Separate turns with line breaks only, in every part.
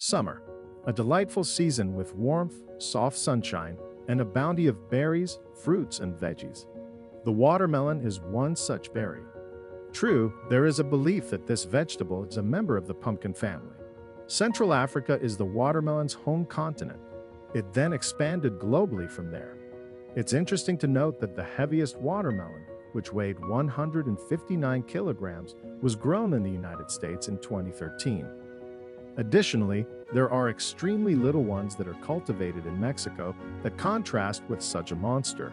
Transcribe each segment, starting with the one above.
Summer, a delightful season with warmth, soft sunshine, and a bounty of berries, fruits, and veggies. The watermelon is one such berry. True, there is a belief that this vegetable is a member of the pumpkin family. Central Africa is the watermelon's home continent. It then expanded globally from there. It's interesting to note that the heaviest watermelon, which weighed 159 kilograms, was grown in the United States in 2013. Additionally, there are extremely little ones that are cultivated in Mexico that contrast with such a monster.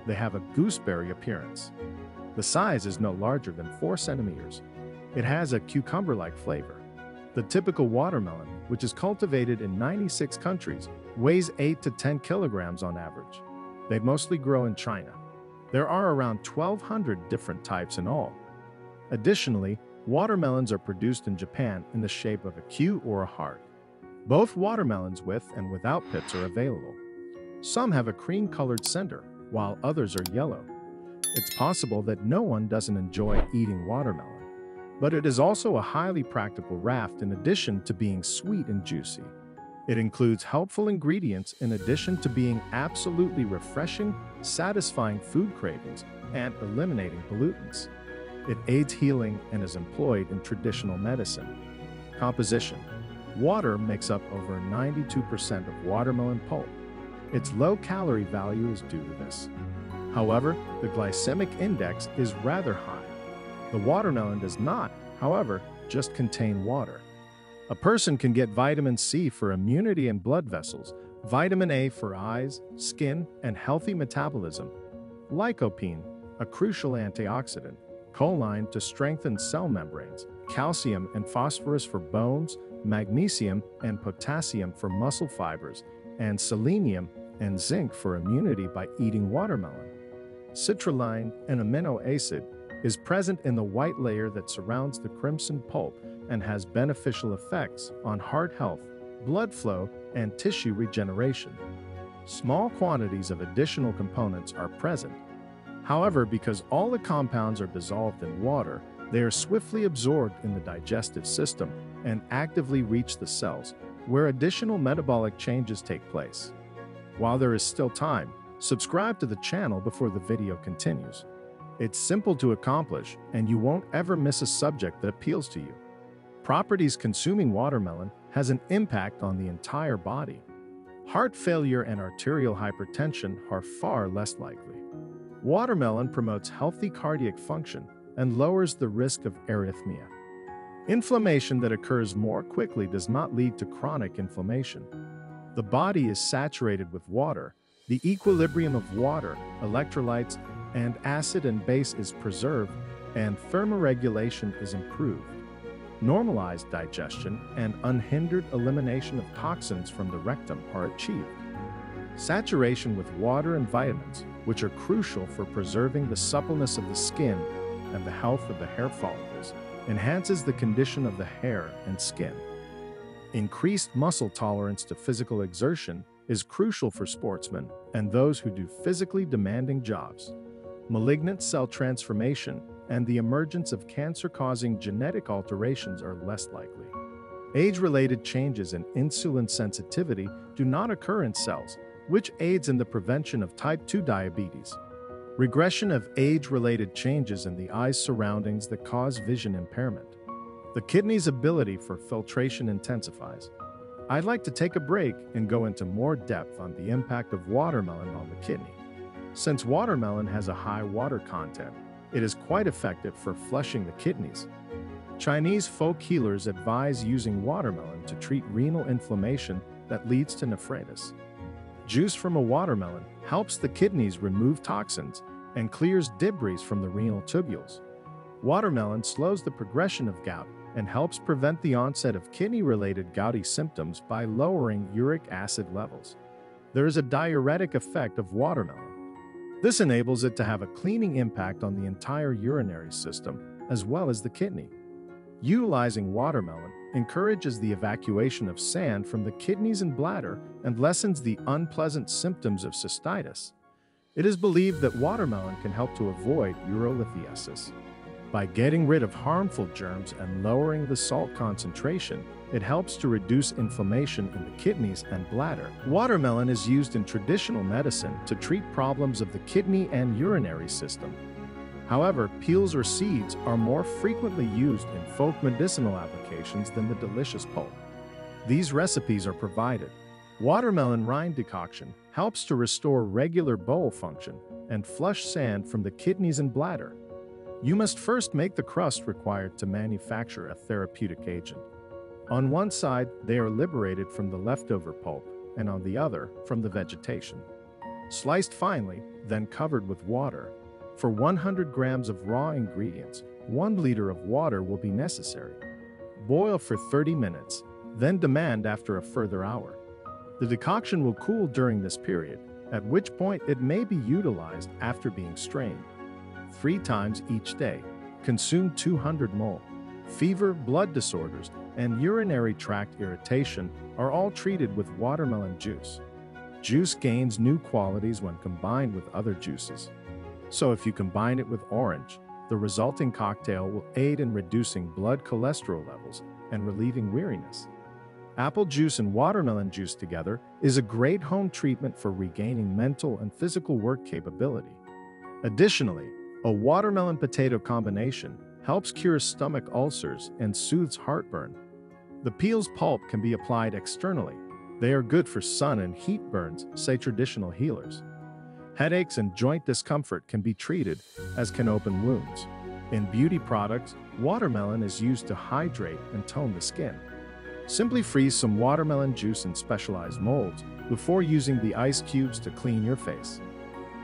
They have a gooseberry appearance. The size is no larger than 4 centimeters. It has a cucumber-like flavor. The typical watermelon, which is cultivated in 96 countries, weighs 8 to 10 kilograms on average. They mostly grow in China. There are around 1,200 different types in all. Additionally, watermelons are produced in Japan in the shape of a Q or a heart. Both watermelons with and without pits are available. Some have a cream-colored center, while others are yellow. It's possible that no one doesn't enjoy eating watermelon, but it is also a highly practical raft in addition to being sweet and juicy. It includes helpful ingredients in addition to being absolutely refreshing, satisfying food cravings, and eliminating pollutants. It aids healing and is employed in traditional medicine. Composition: water makes up over 92% of watermelon pulp. Its low-calorie value is due to this. However, the glycemic index is rather high. The watermelon does not, however, just contain water. A person can get vitamin C for immunity and blood vessels, vitamin A for eyes, skin, and healthy metabolism, lycopene, a crucial antioxidant, choline to strengthen cell membranes, calcium and phosphorus for bones, magnesium and potassium for muscle fibers, and selenium and zinc for immunity by eating watermelon. Citrulline, an amino acid, is present in the white layer that surrounds the crimson pulp and has beneficial effects on heart health, blood flow, and tissue regeneration. Small quantities of additional components are present. However, because all the compounds are dissolved in water, they are swiftly absorbed in the digestive system and actively reach the cells, where additional metabolic changes take place. While there is still time, subscribe to the channel before the video continues. It's simple to accomplish, and you won't ever miss a subject that appeals to you. Properties: consuming watermelon has an impact on the entire body. Heart failure and arterial hypertension are far less likely. Watermelon promotes healthy cardiac function and lowers the risk of arrhythmia. Inflammation that occurs more quickly does not lead to chronic inflammation. The body is saturated with water. The equilibrium of water, electrolytes, and acid and base is preserved, and thermoregulation is improved. Normalized digestion and unhindered elimination of toxins from the rectum are achieved. Saturation with water and vitamins, which are crucial for preserving the suppleness of the skin and the health of the hair follicles, enhances the condition of the hair and skin. Increased muscle tolerance to physical exertion is crucial for sportsmen and those who do physically demanding jobs. Malignant cell transformation and the emergence of cancer-causing genetic alterations are less likely. Age-related changes in insulin sensitivity do not occur in cells, which aids in the prevention of type 2 diabetes. Regression of age-related changes in the eye's surroundings that cause vision impairment. The kidney's ability for filtration intensifies. I'd like to take a break and go into more depth on the impact of watermelon on the kidney. Since watermelon has a high water content, it is quite effective for flushing the kidneys. Chinese folk healers advise using watermelon to treat renal inflammation that leads to nephritis. Juice from a watermelon helps the kidneys remove toxins and clears debris from the renal tubules. Watermelon slows the progression of gout and helps prevent the onset of kidney-related gouty symptoms by lowering uric acid levels. There is a diuretic effect of watermelon. This enables it to have a cleaning impact on the entire urinary system, as well as the kidney. Utilizing watermelon encourages the evacuation of sand from the kidneys and bladder and lessens the unpleasant symptoms of cystitis. It is believed that watermelon can help to avoid urolithiasis. By getting rid of harmful germs and lowering the salt concentration, It helps to reduce inflammation in the kidneys and bladder. Watermelon is used in traditional medicine to treat problems of the kidney and urinary system. However, peels or seeds are more frequently used in folk medicinal applications than the delicious pulp. These recipes are provided. Watermelon rind decoction helps to restore regular bowel function and flush sand from the kidneys and bladder. You must first make the crust required to manufacture a therapeutic agent. On one side, they are liberated from the leftover pulp, and on the other, from the vegetation. Sliced finely, then covered with water. For 100 grams of raw ingredients, 1 liter of water will be necessary. Boil for 30 minutes, then demand after a further hour. The decoction will cool during this period, at which point it may be utilized after being strained. 3 times each day. Consume 200 ml. Fever, blood disorders, and urinary tract irritation are all treated with watermelon juice. Juice gains new qualities when combined with other juices. So if you combine it with orange, the resulting cocktail will aid in reducing blood cholesterol levels and relieving weariness. Apple juice and watermelon juice together is a great home treatment for regaining mental and physical work capability. Additionally, a watermelon potato combination helps cure stomach ulcers and soothes heartburn. The peel's pulp can be applied externally. They are good for sun and heat burns, say traditional healers. Headaches and joint discomfort can be treated, as can open wounds. In beauty products, watermelon is used to hydrate and tone the skin. Simply freeze some watermelon juice in specialized molds before using the ice cubes to clean your face.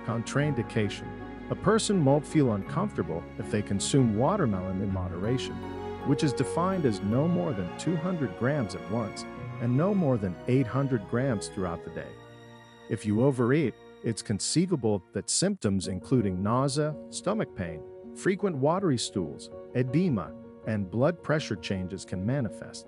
Contraindication. A person won't feel uncomfortable if they consume watermelon in moderation, which is defined as no more than 200 grams at once and no more than 800 grams throughout the day. If you overeat, it's conceivable that symptoms including nausea, stomach pain, frequent watery stools, edema, and blood pressure changes can manifest.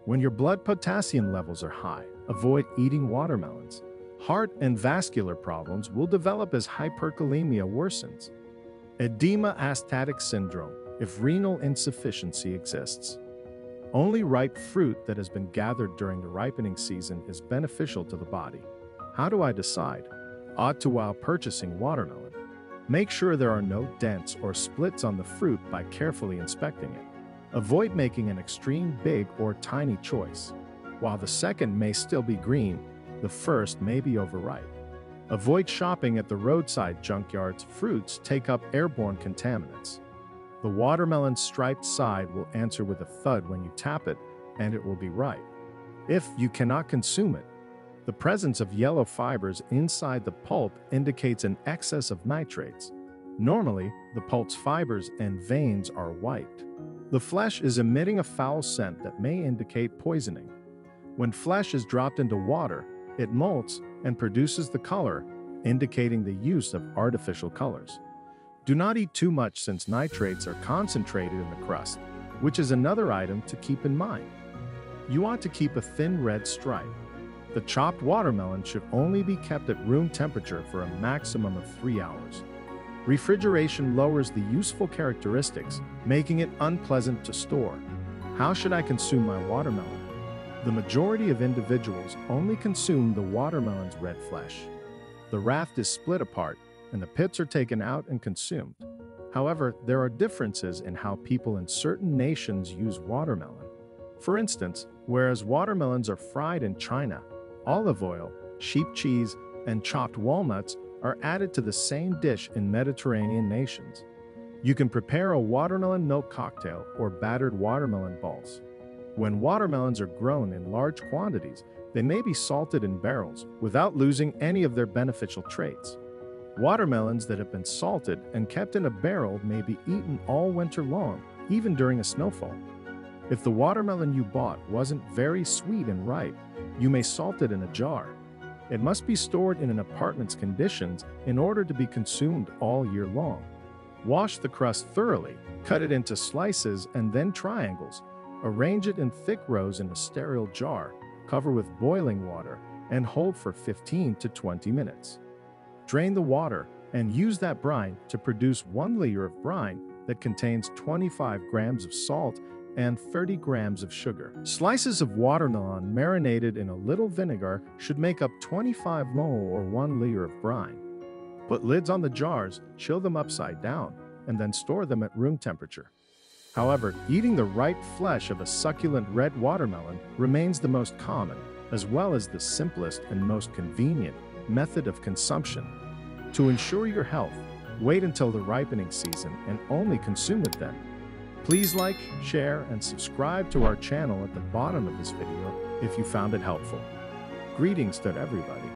When your blood potassium levels are high, avoid eating watermelons. Heart and vascular problems will develop as hyperkalemia worsens. Edema astatic syndrome, if renal insufficiency exists. Only ripe fruit that has been gathered during the ripening season is beneficial to the body. How do I decide? Ought to while purchasing watermelon. Make sure there are no dents or splits on the fruit by carefully inspecting it. Avoid making an extreme big or tiny choice. While the second may still be green, the first may be overripe. Avoid shopping at the roadside junkyards. Fruits take up airborne contaminants. The watermelon's striped side will answer with a thud when you tap it, and it will be ripe. If you cannot consume it, the presence of yellow fibers inside the pulp indicates an excess of nitrates. Normally, the pulp's fibers and veins are white. The flesh is emitting a foul scent that may indicate poisoning. When flesh is dropped into water, it molts and produces the color, indicating the use of artificial colors. Do not eat too much since nitrates are concentrated in the crust, which is another item to keep in mind. You ought to keep a thin red stripe. The chopped watermelon should only be kept at room temperature for a maximum of 3 hours. Refrigeration lowers the useful characteristics, making it unpleasant to store. How should I consume my watermelon? The majority of individuals only consume the watermelon's red flesh. The raft is split apart, and the pits are taken out and consumed. However, there are differences in how people in certain nations use watermelon. For instance, whereas watermelons are fried in China, olive oil, sheep cheese, and chopped walnuts are added to the same dish in Mediterranean nations. You can prepare a watermelon milk cocktail or battered watermelon balls. When watermelons are grown in large quantities, they may be salted in barrels without losing any of their beneficial traits. Watermelons that have been salted and kept in a barrel may be eaten all winter long, even during a snowfall. If the watermelon you bought wasn't very sweet and ripe, you may salt it in a jar. It must be stored in an apartment's conditions in order to be consumed all year long. Wash the crust thoroughly, cut it into slices and then triangles. Arrange it in thick rows in a sterile jar, cover with boiling water, and hold for 15 to 20 minutes. Drain the water and use that brine to produce 1 liter of brine that contains 25 grams of salt and 30 grams of sugar. Slices of watermelon marinated in a little vinegar should make up 25 ml or 1 liter of brine. Put lids on the jars, chill them upside down, and then store them at room temperature. However, eating the right flesh of a succulent red watermelon remains the most common, as well as the simplest and most convenient method of consumption. To ensure your health, wait until the ripening season and only consume it then. Please like, share, and subscribe to our channel at the bottom of this video if you found it helpful. Greetings to everybody.